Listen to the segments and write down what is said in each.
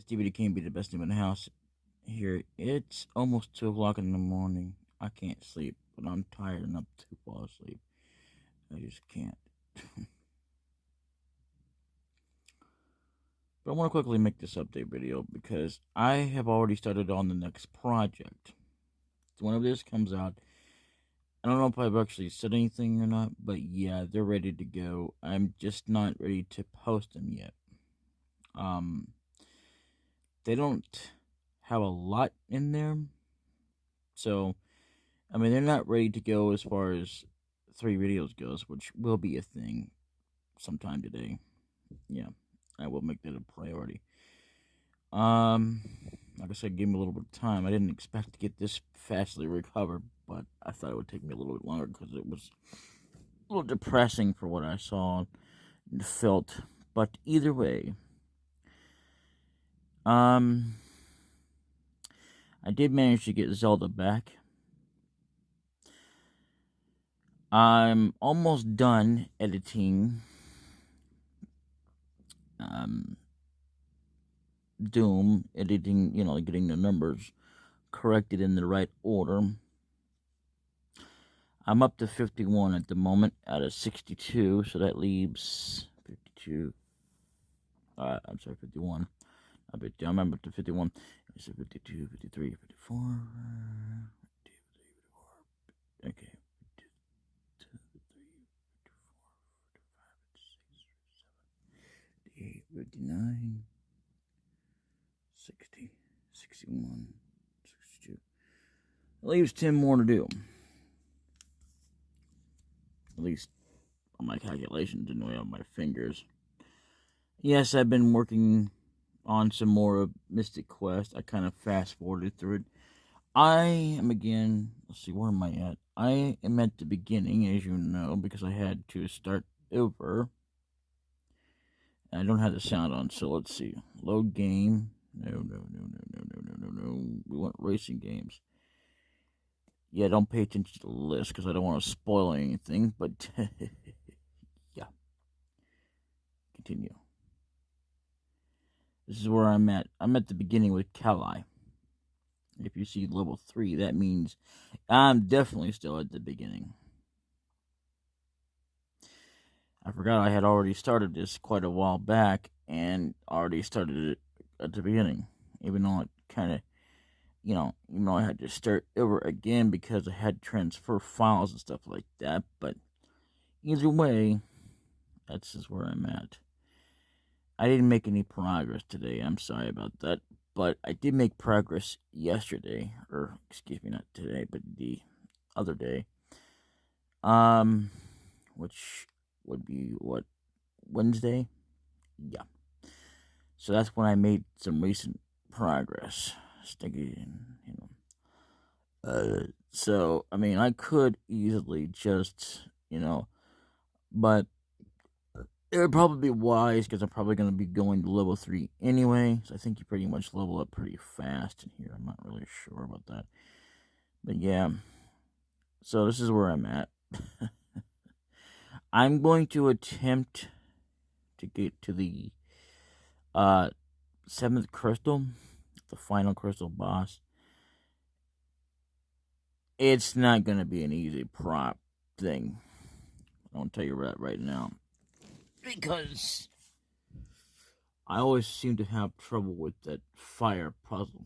DbdKmp, the best name in the house here. It's almost 2 o'clock in the morning. I can't sleep, but I'm tired enough to fall asleep. I just can't. But I want to quickly make this update video because I have already started on the next project. So whenever this comes out, I don't know if I've actually said anything or not, but yeah, they're ready to go. I'm just not ready to post them yet. They don't have a lot in there, so I mean they're not ready to go as far as 3 videos goes, which will be a thing sometime today. Yeah, I will make that a priority. Like I said, give me a little bit of time. I didn't expect to get this fastly recovered, but I thought it would take me a little bit longer because it was a little depressing for what I saw and felt. But either way, I did manage to get Zelda back. I'm almost done editing DooM, editing, getting the numbers corrected in the right order. I'm up to 51 at the moment out of 62, so that leaves 52. I'm sorry, 51. I'm up to 51. So 52, 53, 54. Okay. 59, 60, 61, 62. It leaves 10 more to do. At least on my calculations, anyway, on my fingers. Yes, I've been working on some more of Mystic Quest. I kind of fast forwarded through it. I am again, let's see, where am I at? I am at the beginning, as you know, because I had to start over. I don't have the sound on, so let's see. Load game. No. We want racing games. Yeah, don't pay attention to the list because I don't want to spoil anything, but yeah. Continue. This is where I'm at. I'm at the beginning with Kali. If you see level 3, that means I'm definitely still at the beginning. I forgot I had already started this quite a while back and already started it at the beginning. Even though it kind of, even though I had to start over again because I had to transfer files and stuff like that. But either way, that's just where I'm at. I didn't make any progress today. I'm sorry about that. But I did make progress yesterday. Or, excuse me, not today, but the other day. Which would be, what, Wednesday? Yeah. So that's when I made some recent progress. So, I mean, I could easily just, but it would probably be wise because I'm probably going to be going to level 3 anyway. So I think you pretty much level up pretty fast in here. I'm not really sure about that. But yeah. So this is where I'm at. I'm going to attempt to get to the 7th crystal, the final crystal boss. It's not going to be an easy prop thing. I'll tell you that right now. Because I always seem to have trouble with that fire puzzle.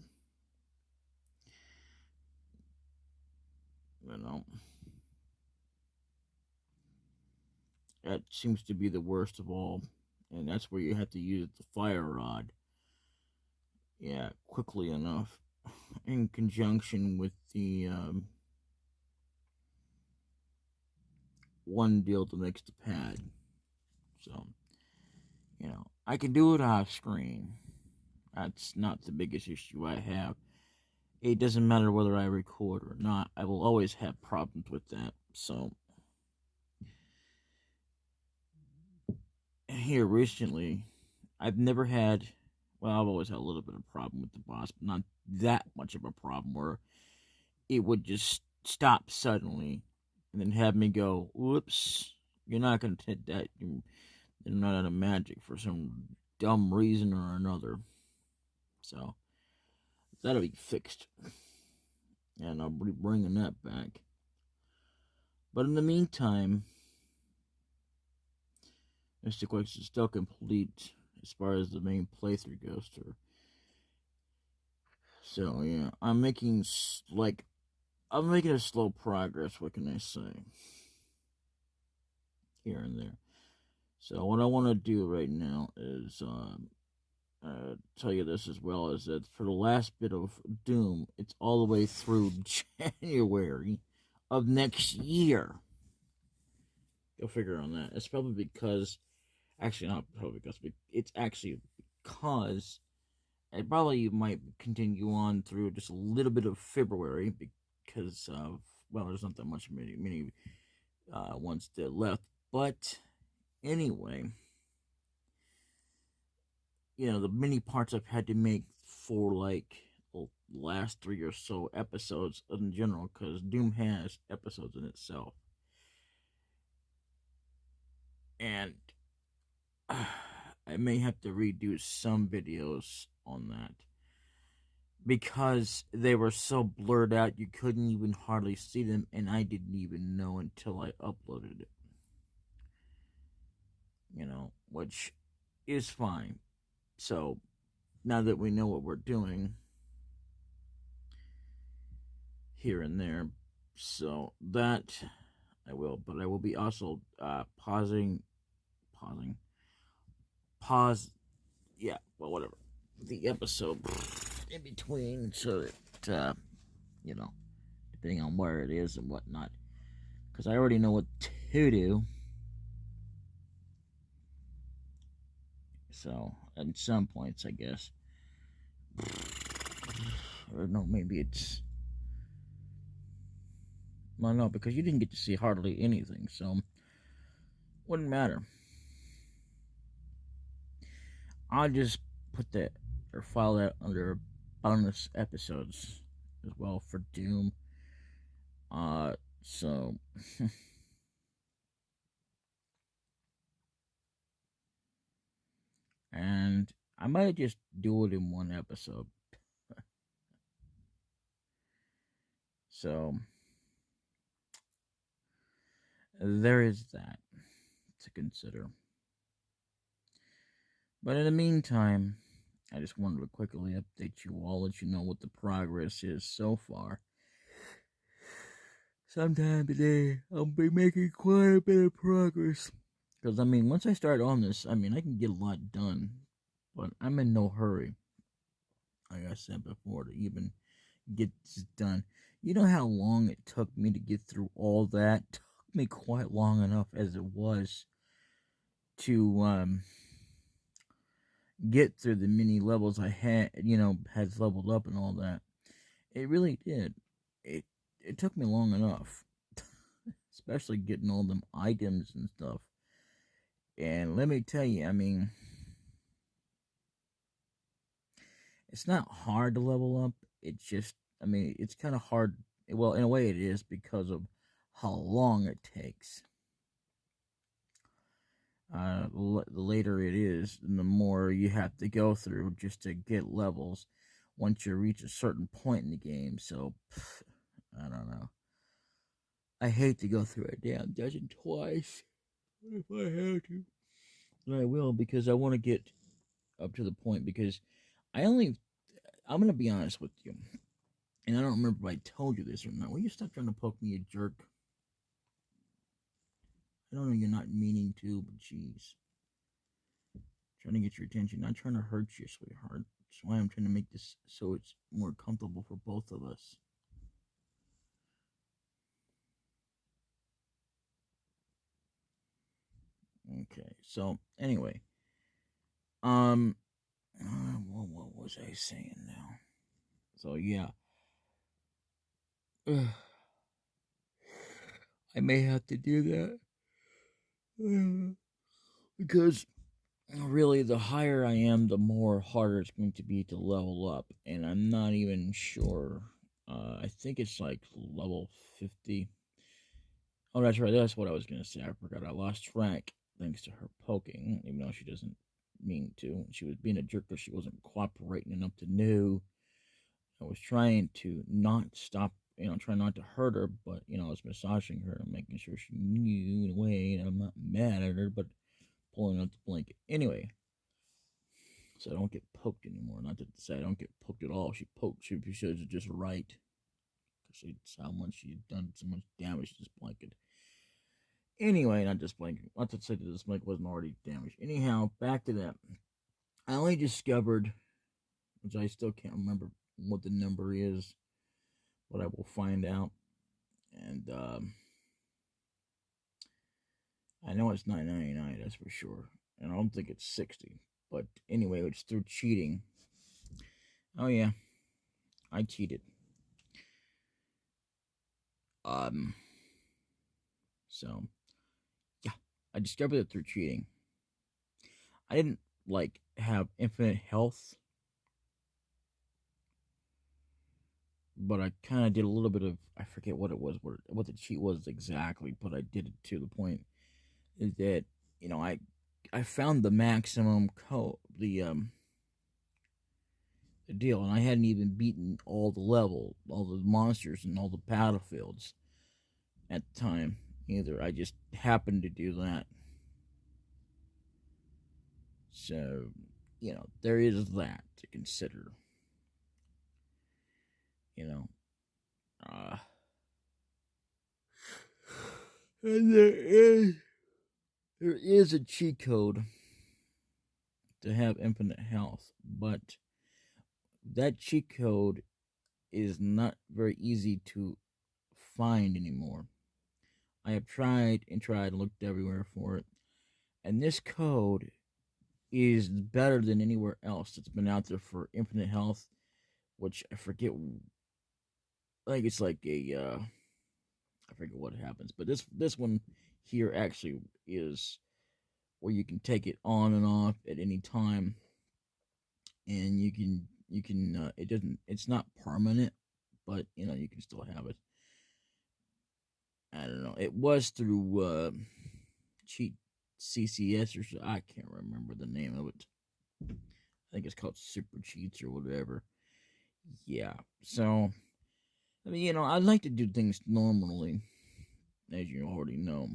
That seems to be the worst of all. And that's where you have to use the fire rod. Yeah, quickly enough. In conjunction with the one deal that makes the pad. So, I can do it off screen. That's not the biggest issue I have. It doesn't matter whether I record or not. I will always have problems with that. So, here recently, I've never had, well, I've always had a little bit of a problem with the boss, but not that much of a problem where it would just stop suddenly and then have me go, whoops, you're not going to hit that. You're not out of magic for some dumb reason or another. So that'll be fixed, and I'll be bringing that back. But in the meantime, Mystic Quest is still complete as far as the main playthrough goes. So yeah, I'm making a slow progress. What can I say? Here and there. So what I want to do right now is tell you this as well, is that for the last bit of DooM, it's all the way through January of next year. Go figure on that. It's probably because, actually not probably because, it's actually because it probably might continue on through just a little bit of February because of, well, there's not that much many ones that left. But anyway, the many parts I've had to make for like the last 3 or so episodes in general, because DooM has episodes in itself. And I may have to redo some videos on that because they were so blurred out you couldn't even hardly see them, and I didn't even know until I uploaded it. Which is fine. So now that we know what we're doing here and there, so that I will, but I will be also pause, yeah, well, whatever, the episode in between, so that, depending on where it is and whatnot, because I already know what to do. So, at some points, I guess, or no, maybe it's, well, no, because you didn't get to see hardly anything, so wouldn't matter. I'll just put that or file that under bonus episodes as well for DooM. So and I might just do it in one episode. So there is that to consider. But in the meantime, I just wanted to quickly update you all, let you know what the progress is so far. Sometime today, I'll be making quite a bit of progress. Because, once I start on this, I can get a lot done. But I'm in no hurry, like I said before, to even get this done. You know how long it took me to get through all that? It took me quite long enough as it was to get through the many levels I had leveled up and all that. It really did. It took me long enough, especially getting all them items and stuff. And let me tell you, it's not hard to level up. It's just, it's kind of hard. Well, in a way it is because of how long it takes. The later it is, the more you have to go through just to get levels once you reach a certain point in the game. So, I don't know. I hate to go through a damn dungeon twice. If I have to, I will, because I want to get up to the point, because I'm going to be honest with you, and I don't remember if I told you this or not. Will you stop trying to poke me, a jerk? I don't know you're not meaning to, but jeez. Trying to get your attention, not trying to hurt you, sweetheart. That's why I'm trying to make this so it's more comfortable for both of us. Okay, so anyway, what was I saying now? So yeah, I may have to do that because really, the higher I am, the more harder it's going to be to level up, and I'm not even sure. I think it's like level 50. Oh, that's right. That's what I was going to say. I forgot. I lost track thanks to her poking, even though she doesn't mean to. She was being a jerk because she wasn't cooperating enough to know. I was trying to not stop, trying not to hurt her, but, I was massaging her and making sure she knew in a way, and I'm not mad at her, but pulling out the blanket. Anyway, so I don't get poked anymore. Not to say I don't get poked at all. She poked. She shows it just right. Because it's how much she's done so much damage to this blanket. Anyway, not this blanket. Not to say that this blanket wasn't already damaged. Anyhow, back to that. I only discovered, which I still can't remember what the number is, but I will find out. And I know it's $9.99, that's for sure. And I don't think it's $60. But anyway, it's through cheating. Oh yeah, I cheated. So yeah, I discovered it through cheating. I didn't have infinite health, but I kind of did a little bit of, I forget what it was, what the cheat was exactly, but I did it to the point is that I found the maximum the deal, and I hadn't even beaten all the monsters, and all the battlefields at the time either. I just happened to do that. So, there is that to consider. Uh, and there is a cheat code to have infinite health, but that cheat code is not very easy to find anymore. I have tried and tried and looked everywhere for it, and this code is better than anywhere else that's been out there for infinite health, which I forget. I think it's like I forget what happens, but this one here actually is where you can take it on and off at any time, and you can it's not permanent, but you can still have it. I don't know. It was through cheat CCS or so. I can't remember the name of it. I think it's called Super Cheats or whatever. Yeah. So I mean, I like to do things normally, as you already know.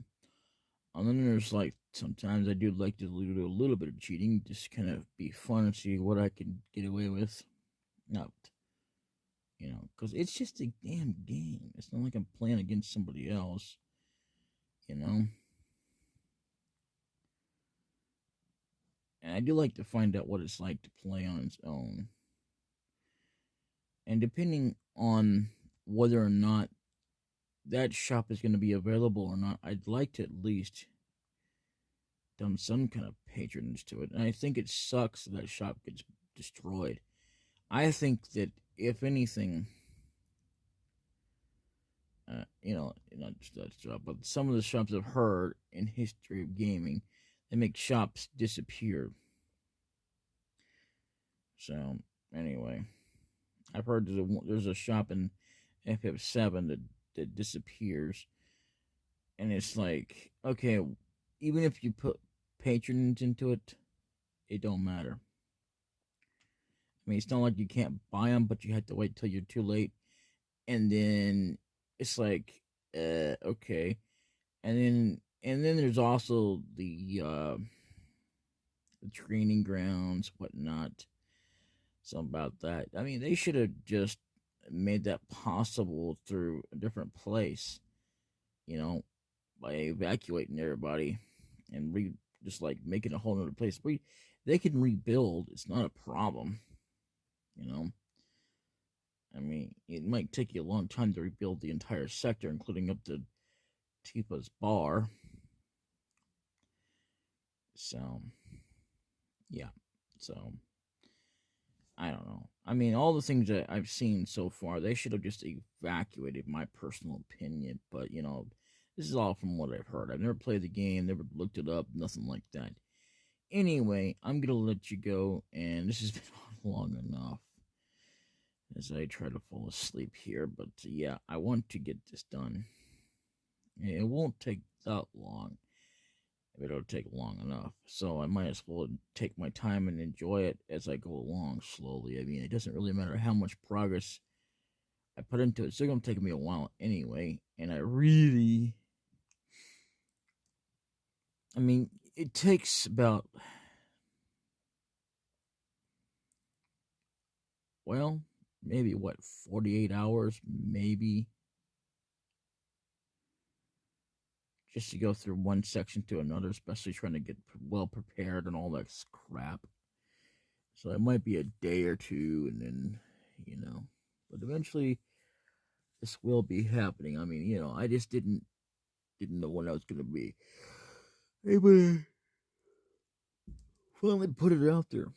And then there's sometimes I do like to do a little bit of cheating, just kind of be fun and see what I can get away with. Not, because it's just a damn game. It's not like I'm playing against somebody else, you know. And I do like to find out what it's like to play on its own. And depending on whether or not that shop is going to be available or not, I'd like to at least done some kind of patronage to it. And I think it sucks that shop gets destroyed. I think that if anything, not just that shop, but some of the shops I've heard in history of gaming, they make shops disappear. So anyway, I've heard there's a shop in FF7 that disappears, and it's like, okay, even if you put patronage into it, it don't matter. I mean, it's not like you can't buy them, but you have to wait till you're too late, and then it's like, okay, and then there's also the training grounds, whatnot. Something about that. I mean, they should have just made that possible through a different place, by evacuating everybody and just making a whole other place. They can rebuild. It's not a problem, you know. I mean, it might take you a long time to rebuild the entire sector, including up to Tifa's bar. So, yeah. So, I don't know. I mean, all the things that I've seen so far, they should have just evacuated, my personal opinion. But, this is all from what I've heard. I've never played the game, never looked it up, nothing like that. Anyway, I'm going to let you go, and this has been long enough as I try to fall asleep here. But, yeah, I want to get this done. It won't take that long. It'll take long enough. So I might as well take my time and enjoy it as I go along slowly. I mean, it doesn't really matter how much progress I put into it. It's still going to take me a while anyway. And I mean, it takes about, well, maybe what, 48 hours, maybe, just to go through one section to another, especially trying to get well prepared and all that crap. So it might be a day or two, and then, but eventually this will be happening. I mean, I just didn't know when I was gonna be able to finally put it out there.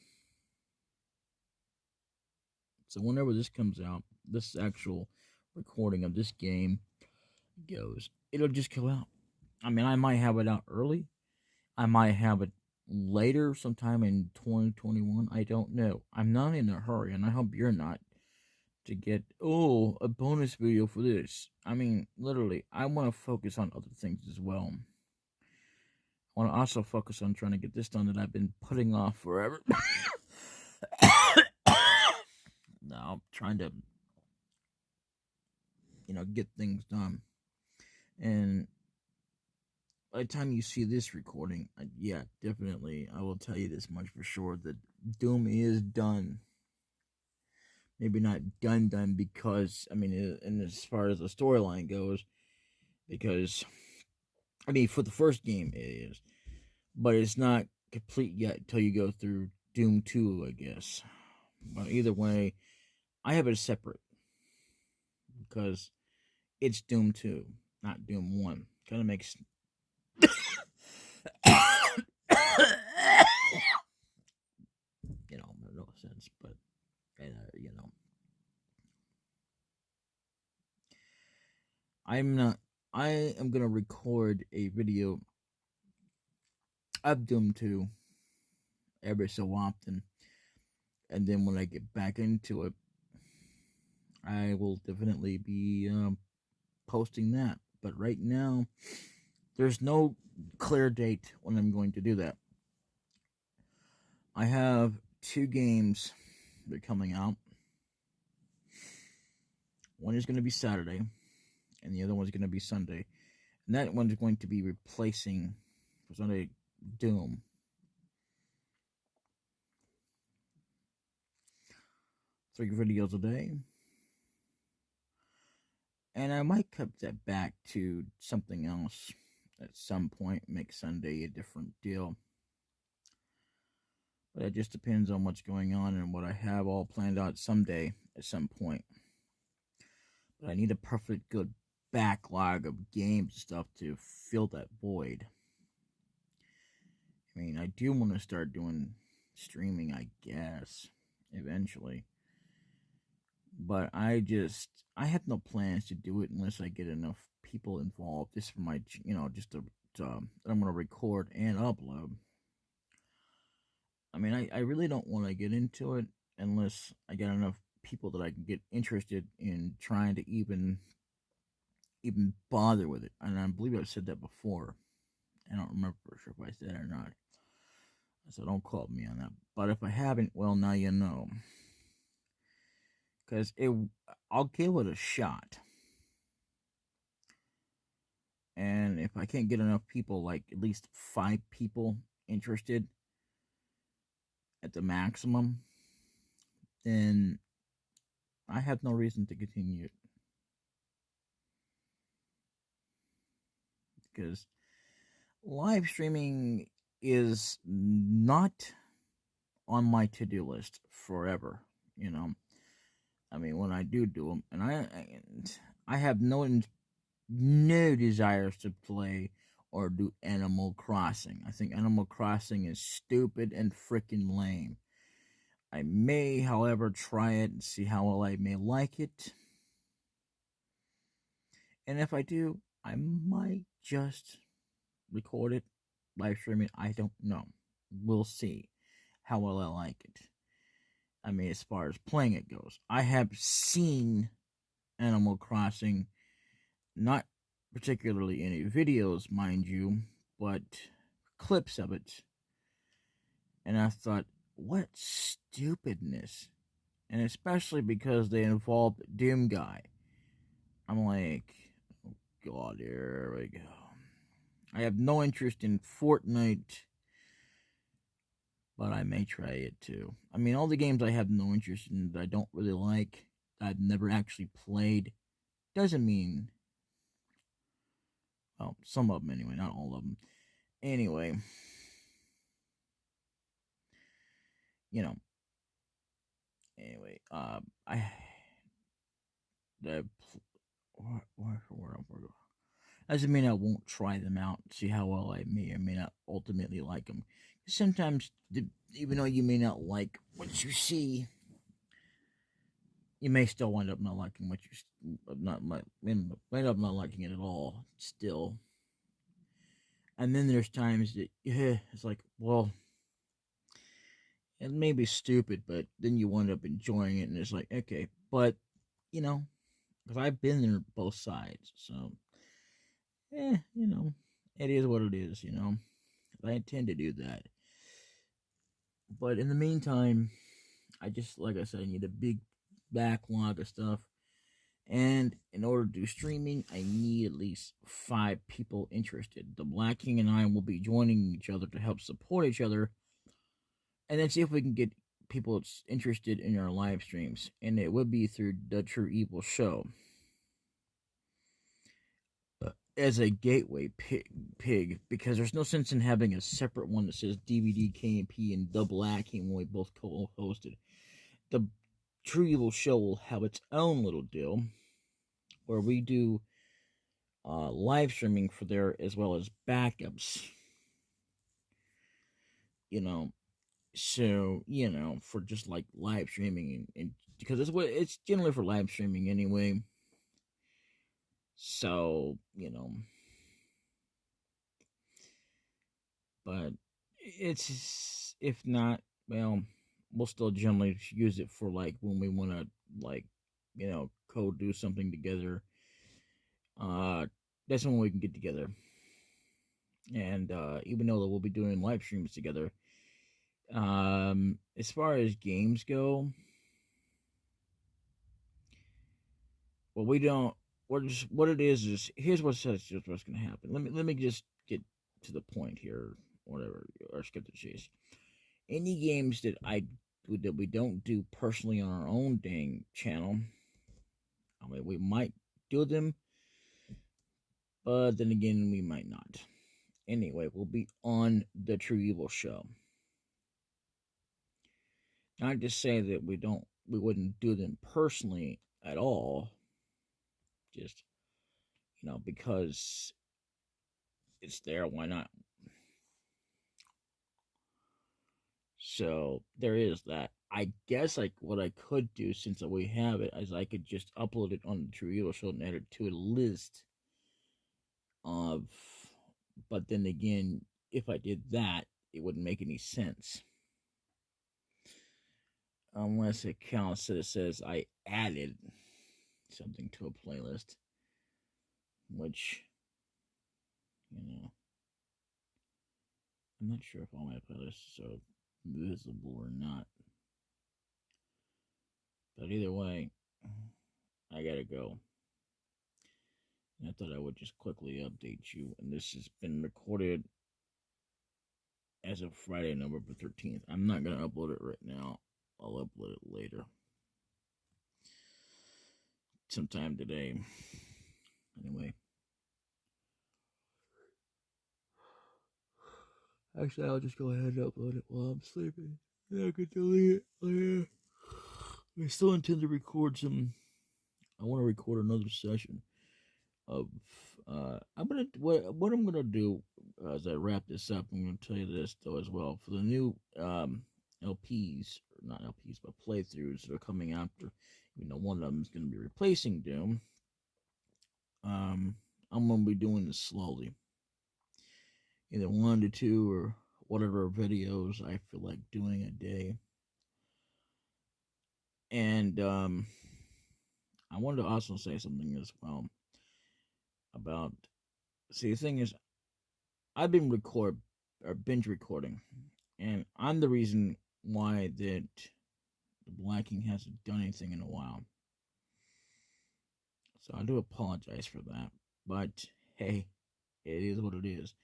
So whenever this comes out, this actual recording of this game goes, it'll just go out. I mean, I might have it out early. I might have it later, sometime in 2021. I don't know. I'm not in a hurry, and I hope you're not, to get, a bonus video for this. I mean, literally, I want to focus on other things as well. I want to also focus on trying to get this done that I've been putting off forever. Now I'm trying to, get things done. And by the time you see this recording, yeah, definitely, I will tell you this much for sure, that DooM is done. Maybe not done because, I mean, and as far as the storyline goes, because, I mean, for the first game it is, but it's not complete yet until you go through DooM 2, I guess. But either way, I have it separate because it's DooM 2, not DooM 1. Kind of makes no sense, but I am gonna record a video of DooM 2 every so often, and then when I get back into it, I will definitely be posting that. But right now, there's no clear date when I'm going to do that. I have 2 games that are coming out. One is going to be Saturday, and the other one's going to be Sunday. And that one's going to be replacing, for Sunday, DooM. 3 videos a day. And I might cut that back to something else at some point, make Sunday a different deal. But it just depends on what's going on and what I have all planned out someday at some point. But I need a perfect good backlog of games and stuff to fill that void. I mean, I do want to start doing streaming, I guess, eventually. But I have no plans to do it unless I get enough people involved. Just for my, just to I'm going to record and upload. I mean, I really don't want to get into it unless I get enough people that I can get interested in trying to even bother with it. And I believe I've said that before. I don't remember for sure if I said it or not. So don't quote me on that. But if I haven't, well, now you know. Because I'll give it a shot. And if I can't get enough people, like at least 5 people interested at the maximum, then I have no reason to continue it. Because live streaming is not on my to-do list forever, I mean, when I do them, and I have no desires to play or do Animal Crossing. I think Animal Crossing is stupid and freaking lame. I may, however, try it and see how well I may like it. And if I do, I might just record it, live stream it. I don't know. We'll see how well I like it. I mean, as far as playing it goes, I have seen Animal Crossing, not particularly any videos, mind you, but clips of it, and I thought, what stupidness. And especially because they involved Doom Guy. I'm like, oh God, here we go. I have no interest in Fortnite, but I may try it too. I mean, all the games I have no interest in that I don't really like, I've never actually played, doesn't mean, well, some of them anyway, not all of them. Anyway, you know, anyway, I, the, where doesn't mean I won't try them out, see how well I may or may not ultimately like them. Sometimes, even though you may not like what you see, you may still wind up not liking what you wind up not liking it at all. Still, and then there's times that it's like, well, it may be stupid, but then you wind up enjoying it, and it's like, okay, but you know, because I've been there both sides, so it is what it is. I intend to do that. But in the meantime, I just, like I said, I need a big backlog of stuff. And in order to do streaming, I need at least 5 people interested. The Black King and I will be joining each other to help support each other. And then see if we can get people interested in our live streams. And it would be through the True Evil Show. As a gateway pig, because there's no sense in having a separate one that says DbdKmp and the Black King when we both co-hosted. The True Evil Show will have its own little deal where we do live streaming for there as well as backups. So for just like live streaming and because it's generally for live streaming anyway. So but it's, if not, well, we'll still generally use it for like when we want to like do something together. That's when we can get together, and even though we'll be doing live streams together, as far as games go, well, we don't. What it is here's what's going to happen. Let me just get to the point here, whatever, or skip the chase. Any games that we don't do personally on our own dang channel, I mean, we might do them, but then again, we might not. Anyway, we'll be on the True Evil Show. Not to say that we wouldn't do them personally at all. Just, because it's there, why not? So there is that. I guess like what I could do, since we have it, is I could just upload it on the True Evil Show and add it to a list of. But then again, if I did that, it wouldn't make any sense. Unless it counts that it says I added something to a playlist. Which, I'm not sure if all my playlists are visible or not. But either way, I gotta go. And I thought I would just quickly update you. And this has been recorded as of Friday, November 13th. I'm not gonna upload it right now. I'll upload it later. Sometime today. Anyway. Actually, I'll just go ahead and upload it while I'm sleeping. And I can delete it later. I still intend to record some. I want to record another session of. What I'm gonna do as I wrap this up. I'm gonna tell you this though as well, for the new LPs, or not LPs, but playthroughs that are coming after. One of them is gonna be replacing Doom. I'm gonna be doing this slowly. Either 1 to 2 or whatever videos I feel like doing a day. And I wanted to also say something as well about. See, the thing is, I've been or binge recording, and I'm the reason why that the Blacking hasn't done anything in a while. So I do apologize for that, but hey, it is what it is.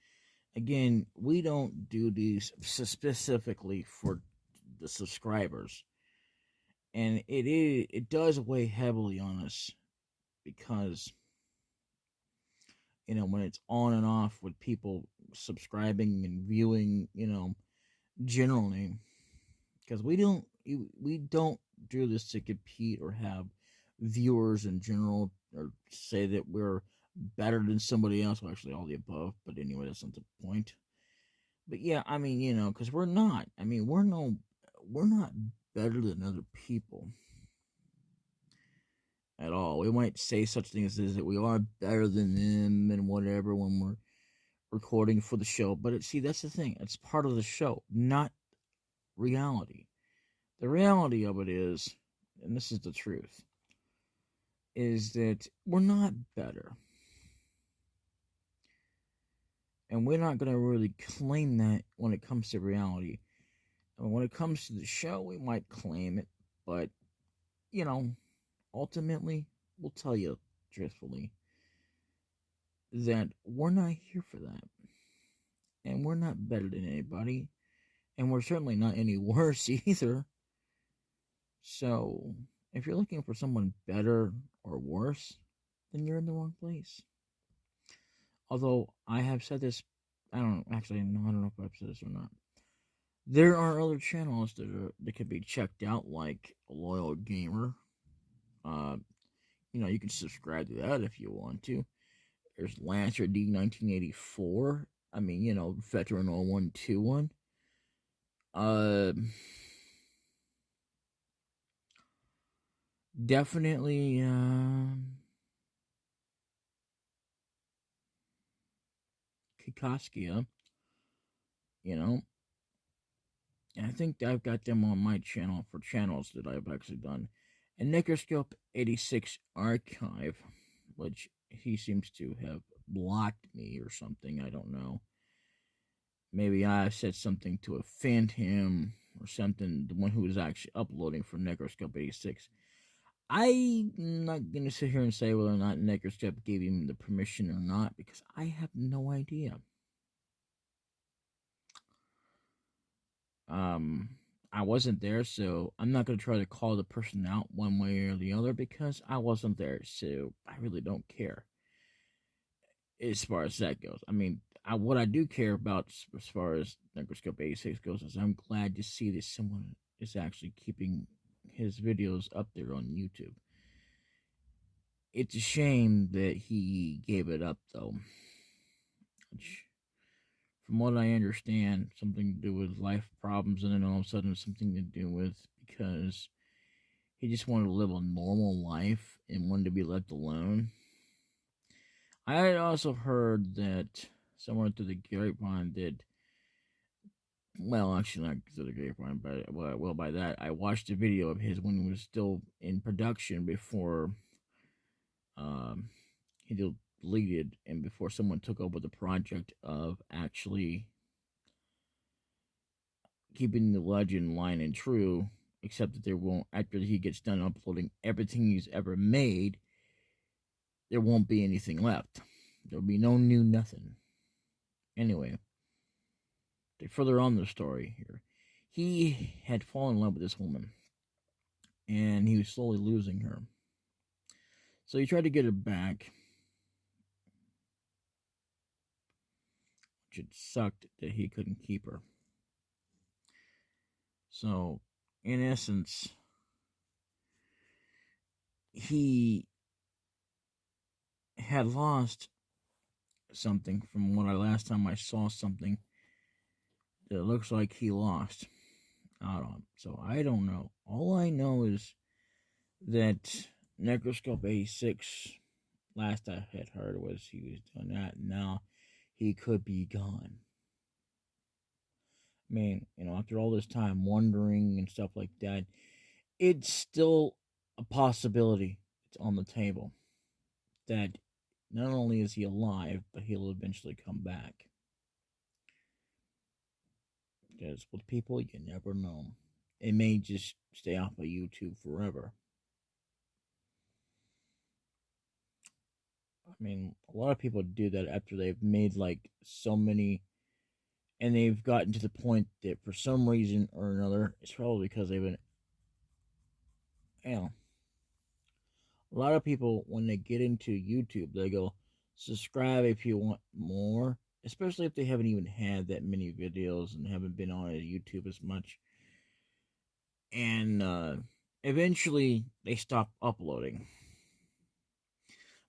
Again, we don't do these specifically for the subscribers, and it does weigh heavily on us because when it's on and off with people subscribing and viewing, generally, because we don't do this to compete or have viewers in general or say that we're better than somebody else. Well, actually, all the above. But anyway, that's not the point. But yeah, I mean, because we're not. I mean, we're not better than other people at all. We might say such things as that we are better than them and whatever when we're recording for the show. But see, that's the thing. It's part of the show, not reality. The reality of it is, and this is the truth, is that we're not better. And we're not going to really claim that when it comes to reality. I mean, when it comes to the show, we might claim it, but, ultimately, we'll tell you truthfully that we're not here for that. And we're not better than anybody. And we're certainly not any worse either. So, if you're looking for someone better or worse, then you're in the wrong place. Although, I have said this, I don't know if I've said this or not. There are other channels that can be checked out, like a Loyal Gamer. You can subscribe to that if you want to. There's Lancer D1984. I mean, Veteran 0121. Definitely, Kikaskia, and I think I've got them on my channel for channels that I've actually done. And Necroscope 86 Archive, which he seems to have blocked me or something, I don't know. Maybe I said something to offend him or something, the one who was actually uploading for Necroscope 86. I'm not going to sit here and say whether or not Necroscope gave him the permission or not, because I have no idea. I wasn't there, so I'm not going to try to call the person out one way or the other because I wasn't there, so I really don't care as far as that goes. I mean, what I do care about as far as Necroscope 86 goes is I'm glad to see that someone is actually keeping his videos up there on YouTube. It's a shame that he gave it up, though. Which, from what I understand, something to do with life problems, and then all of a sudden something to do with because he just wanted to live a normal life and wanted to be left alone. I had also heard that somewhere through the grapevine that, well, actually not through the grapevine, but well, by that I watched a video of his when he was still in production before he deleted and before someone took over the project of actually keeping the legend line and true, except that there won't, after he gets done uploading everything he's ever made, there won't be anything left. There'll be no new nothing. Anyway, to further on the story here, he had fallen in love with this woman, and he was slowly losing her. So he tried to get her back, which it sucked that he couldn't keep her. So, in essence, he had lost something from when last time I saw something that looks like he lost out on. So I don't know. All I know is that Necroscope 86, last I had heard, was he was doing that. And now he could be gone. I mean, after all this time wondering and stuff like that, it's still a possibility. It's on the table that not only is he alive, but he'll eventually come back. Because with people, you never know. It may just stay off of YouTube forever. I mean, a lot of people do that after they've made like so many, and they've gotten to the point that for some reason or another, it's probably because they've been, you know, a lot of people when they get into YouTube, they go subscribe if you want more, especially if they haven't even had that many videos and haven't been on YouTube as much. And eventually they stop uploading.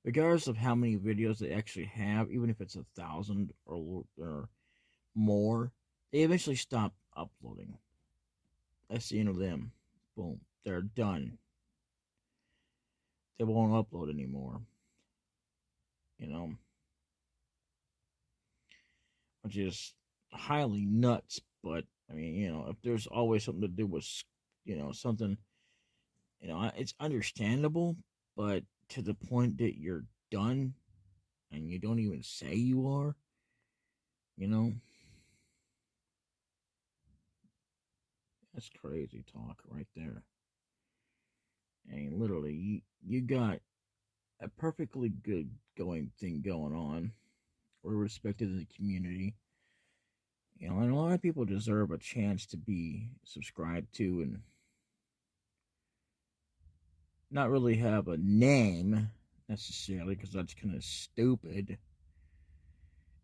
Regardless of how many videos they actually have, even if it's 1,000 or more, they eventually stop uploading. That's the end of them. Boom. They're done. They won't upload anymore. You know? Which is highly nuts, but I mean, if there's always something to do with, something, it's understandable, but to the point that you're done and you don't even say you are, you know, that's crazy talk right there. And literally, you got a perfectly good going thing going on. We're respected in the community. And a lot of people deserve a chance to be subscribed to and not really have a name necessarily, because that's kind of stupid.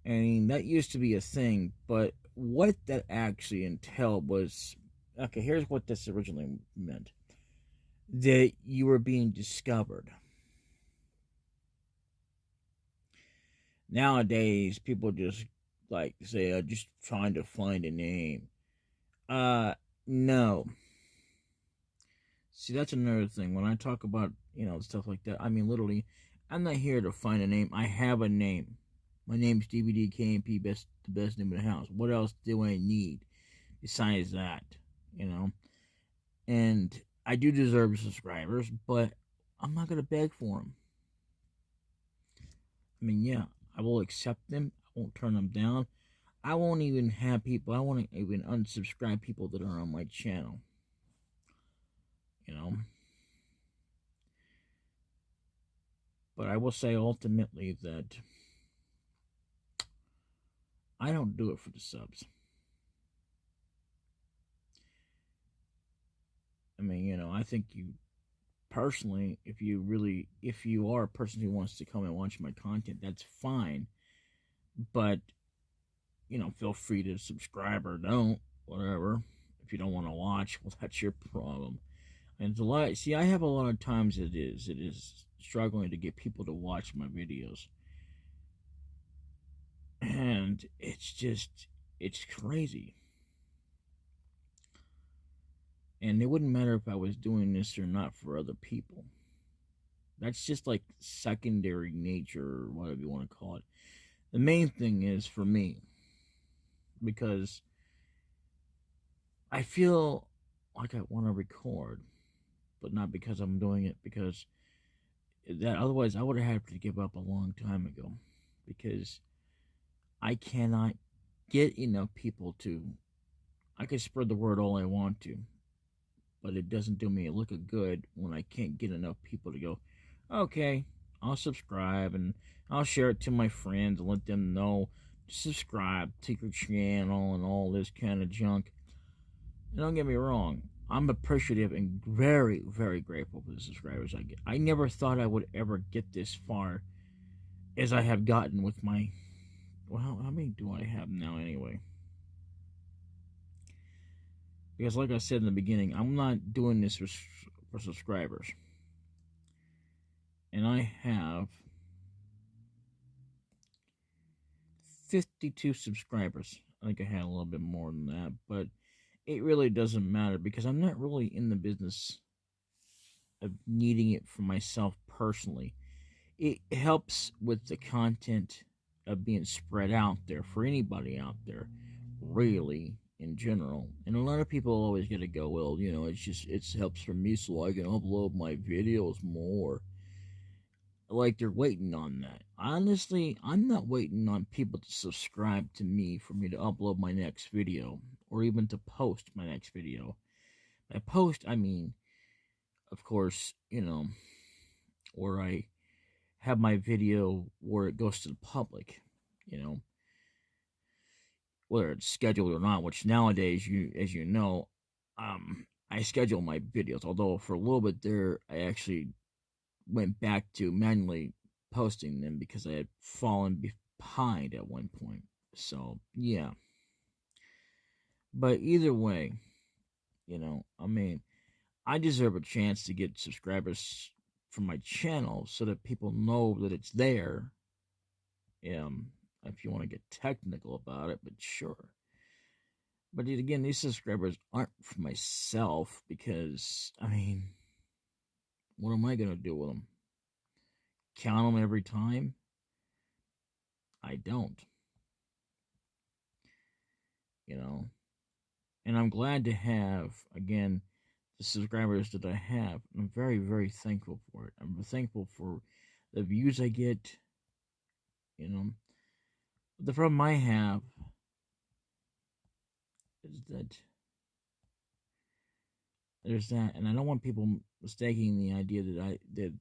I mean, that used to be a thing, but what that actually entailed was, okay, here's what this originally meant: that you were being discovered. Nowadays, people just like say, just trying to find a name. No. See, that's another thing. When I talk about, stuff like that, I mean, literally, I'm not here to find a name. I have a name. My name's DbdKmp, the best name in the house. What else do I need besides that? You know? And I do deserve subscribers, but I'm not going to beg for them. I mean, yeah, I will accept them. I won't turn them down. I won't even have people, I won't even unsubscribe people that are on my channel. You know? But I will say ultimately that I don't do it for the subs. I mean, I think you personally, if you are a person who wants to come and watch my content, that's fine. But, feel free to subscribe or don't, whatever. If you don't want to watch, well, that's your problem. And it's a lot. See, I have a lot of times it is struggling to get people to watch my videos. And it's crazy. And it wouldn't matter if I was doing this or not for other people. That's just like secondary nature, or whatever you want to call it. The main thing is for me, because I feel like I want to record, but not because I'm doing it because that otherwise I would have had to give up a long time ago, because I cannot get enough people to. I can spread the word all I want to, but it doesn't do me a look of good when I can't get enough people to go, okay, I'll subscribe and I'll share it to my friends and let them know to subscribe to your channel and all this kind of junk. And don't get me wrong, I'm appreciative and very, very grateful for the subscribers I get. I never thought I would ever get this far as I have gotten with my, well, how many do I have now anyway? Because like I said in the beginning, I'm not doing this for subscribers. And I have 52 subscribers. I think I had a little bit more than that, but it really doesn't matter because I'm not really in the business of needing it for myself personally. It helps with the content of being spread out there for anybody out there, really, in general. And a lot of people always get to go, well, it helps for me so I can upload my videos more. Like they're waiting on that. Honestly, I'm not waiting on people to subscribe to me for me to upload my next video. or even to post my next video. By post, I mean, of course, where I have my video where it goes to the public, whether it's scheduled or not, which nowadays, as you know, I schedule my videos. Although for a little bit there, I actually went back to manually posting them because I had fallen behind at one point. So, yeah. But either way, I deserve a chance to get subscribers from my channel so that people know that it's there. If you want to get technical about it, but sure. But again, these subscribers aren't for myself because, what am I going to do with them? Count them every time? I don't. And I'm glad to have, again, the subscribers that I have. I'm very, very thankful for it. I'm thankful for the views I get. The problem I have is that there's that, and I don't want people mistaking the idea that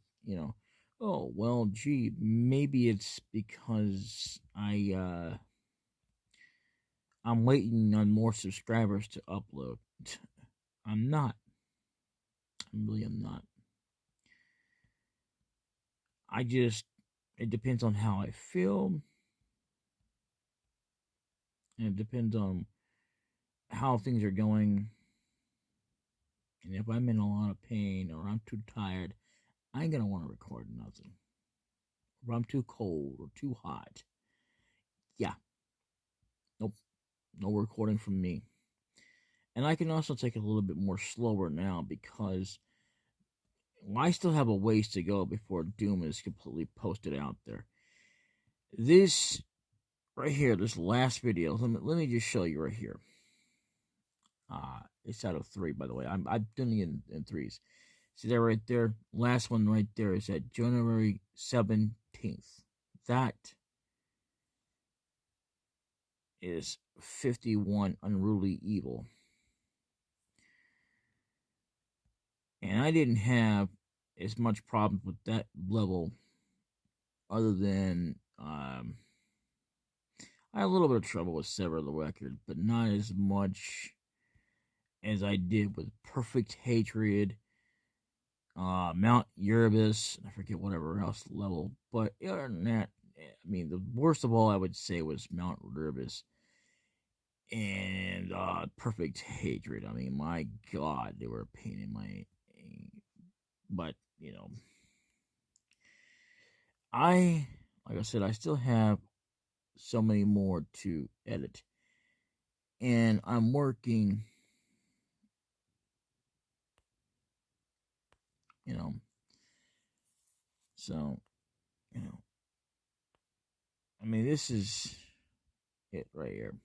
oh well, gee, maybe it's because I'm waiting on more subscribers to upload. I'm not. I really am not. It depends on how I feel, and it depends on how things are going. And if I'm in a lot of pain or I'm too tired, I ain't gonna want to record nothing. Or I'm too cold or too hot. Yeah. Nope. No recording from me. And I can also take it a little bit more slower now because I still have a ways to go before DooM is completely posted out there. This right here, this last video, let me just show you right here. It's out of 3, by the way. I'm doing it in 3s. See that right there? Last one right there is at January 17th. That is 51 Unruly Evil. And I didn't have as much problems with that level other than I had a little bit of trouble with Sever the Record, but not as much as I did with Perfect Hatred, Mount Erebus, I forget whatever else level. But other than that, the worst of all I would say was Mount Erebus and Perfect Hatred. My God, they were a pain in my. But like I said, I still have so many more to edit, and I'm working. So, this is it right here.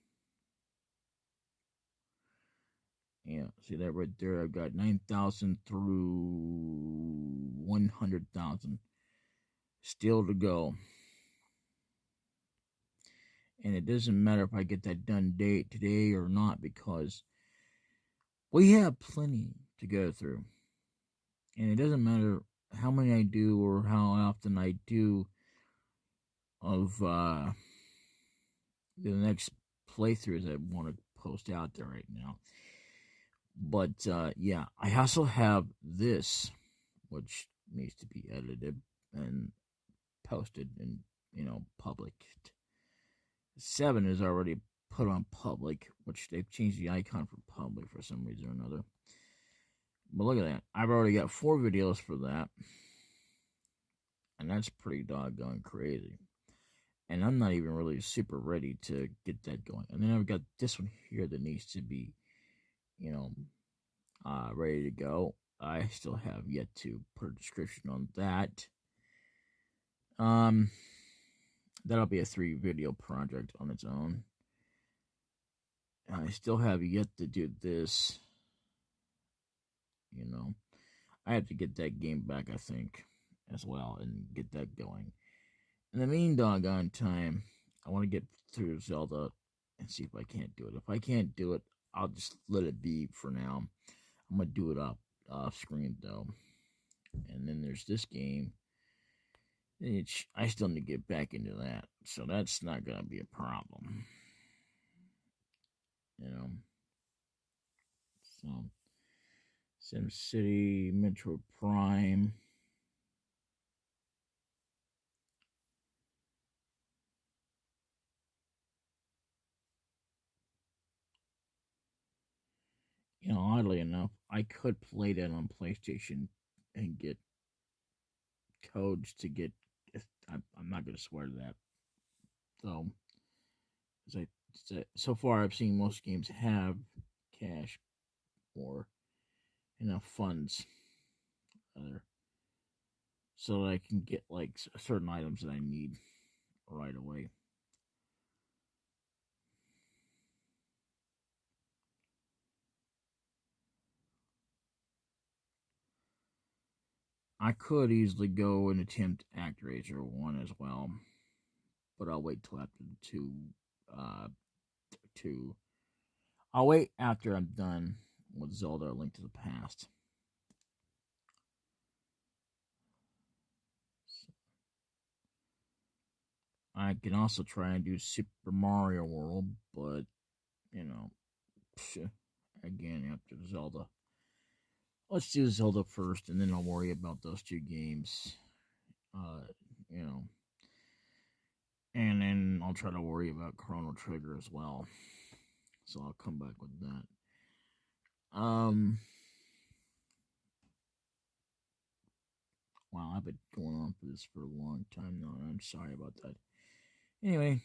Yeah, see that right there? I've got 9,000 through 100,000 still to go. And it doesn't matter if I get that done today or not, because we have plenty to go through. And it doesn't matter how many I do or how often I do of the next playthroughs I want to post out there right now. But yeah, I also have this, which needs to be edited and posted and public. 7 is already put on public, which they've changed the icon for public for some reason or another. But look at that. I've already got 4 videos for that. And that's pretty doggone crazy. And I'm not even really super ready to get that going. And then I've got this one here that needs to be, ready to go. I still have yet to put a description on that. That'll be a 3 video project on its own. I still have yet to do this. I have to get that game back, I think, as well, and get that going. In the mean doggone time, I want to get through Zelda and see if I can't do it. If I can't do it, I'll just let it be for now. I'm gonna do it off screen though. And then there's this game. I still need to get back into that, so that's not gonna be a problem. You know. So SimCity, Metro Prime. Oddly enough, I could play that on PlayStation and get codes to get. I'm not going to swear to that, though. So far, I've seen most games have cash or enough funds, so that I can get like certain items that I need right away. I could easily go and attempt ActRaiser 1 as well, but I'll wait till after the uh, 2. I'll wait after I'm done with Zelda: Link to the Past. So I can also try and do Super Mario World, but again, after Zelda. Let's do Zelda first, and then I'll worry about those two games. Uh, you know, and then I'll try to worry about Chrono Trigger as well. So I'll come back with that. Wow, I've been going on for this for a long time now, and I'm sorry about that. Anyway,